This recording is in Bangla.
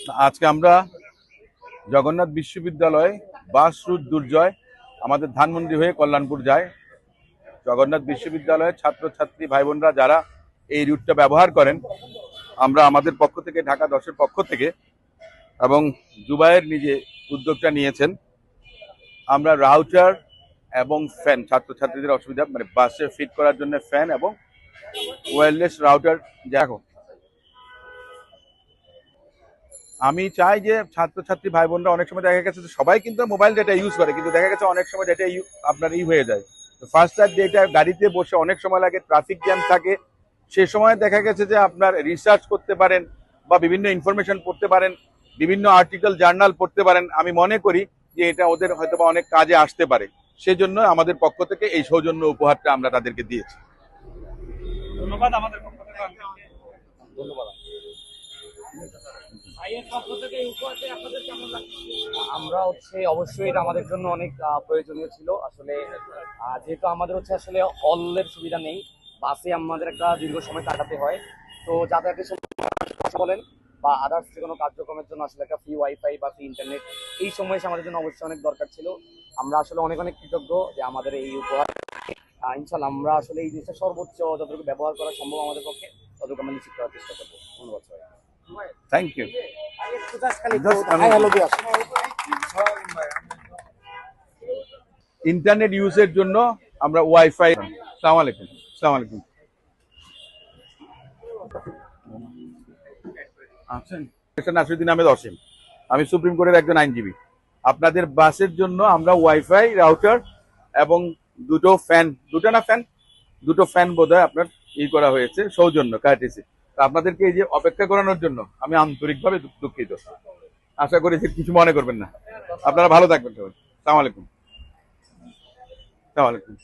আজকে আমরা জগন্নাথ বিশ্ববিদ্যালয় বাস রুট দুর্জয় আমাদের ধানমন্ডি হয়ে কল্যাণপুর যায়। জগন্নাথ বিশ্ববিদ্যালয়ের ছাত্রছাত্রী ভাই বোনরা যারা এই রুটটা ব্যবহার করেন, আমরা আমাদের পক্ষ থেকে, ঢাকা 10-এর পক্ষ থেকে এবং জুবায়ের নিজে উদ্যোগটা নিয়েছেন। আমরা রাউটার এবং ফ্যান, ছাত্রছাত্রীদের অসুবিধা মানে বাসে ফিট করার জন্য ফ্যান এবং ওয়্যারলেস রাউটার। দেখো, আমি চাই যে ছাত্রছাত্রী ভাই বোনরা, অনেক সময় দেখা গেছে সবাই কিন্তু মোবাইল ডেটা ইউজ করে, কিন্তু দেখা গেছে অনেক সময় ডেটা আপনার হয়ে যায়। ফার্স্ট টাইম ডেটা গাড়িতে বসে অনেক সময় লাগে, ট্রাফিক জ্যাম থাকে, সে সময় দেখা গেছে যে আপনার রিসার্চ করতে পারেন বা বিভিন্ন ইনফরমেশন পড়তে পারেন, বিভিন্ন আর্টিকেল জার্নাল পড়তে পারেন। আমি মনে করি যে এটা ওদের হয়তো বা অনেক কাজে আসতে পারে, সেজন্য আমাদের পক্ষ থেকে এই সৌজন্য উপহারটা আমরা তাদেরকে দিয়েছি। ধন্যবাদ। আমাদের পক্ষ থেকে ধন্যবাদ। আমরা অবশ্যই এটা আমাদের জন্য অনেক প্রয়োজনীয় ছিল আসলে, যেহেতু আমাদের আসলে হলের সুবিধা নেই, বাসে আমাদের একটা দীর্ঘ সময় কাটাতে হয়। তো যাতায়াতের সময় বলেন বা আদার্স যে কোনো কার্যক্রমের জন্য আসলে একটা ফ্রি ওয়াইফাই বা ফ্রি ইন্টারনেট এই সময় এসে আমাদের জন্য অবশ্যই অনেক দরকার ছিল। আমরা আসলে অনেক অনেক কৃতজ্ঞ যে আমাদের এই উপহার। ইনশাল্লাহ আমরা আসলে এই জিনিসটা সর্বোচ্চ যতটুকু ব্যবহার করা সম্ভব আমাদের পক্ষে ততটুকু আমরা নিশ্চিত করার চেষ্টা করবো। ধন্যবাদ সবাই। Thank you. ইন্টারনেট ইউজের জন্য আমরা ওয়াইফাই। আসসালামু আলাইকুম। আসসালামু আলাইকুম। আছেন নাসিরুদ্দিন আহমেদ অসীম, আমি সুপ্রিম কোর্টের একজন আইনজীবী। আপনাদের বাসের জন্য আমরা ওয়াইফাই রাউটার এবং দুটো ফ্যান বোধহয় আপনার করা হয়েছে সৌজন্য কার্টেসি। আপনাদেরকে এই যে অপেক্ষা করানোর জন্য আমি আন্তরিকভাবে দুঃখিত। আশা করি যে কিছু মনে করবেন না। আপনারা ভালো থাকবেন সবাই। আসসালামু আলাইকুম। আসসালামু আলাইকুম।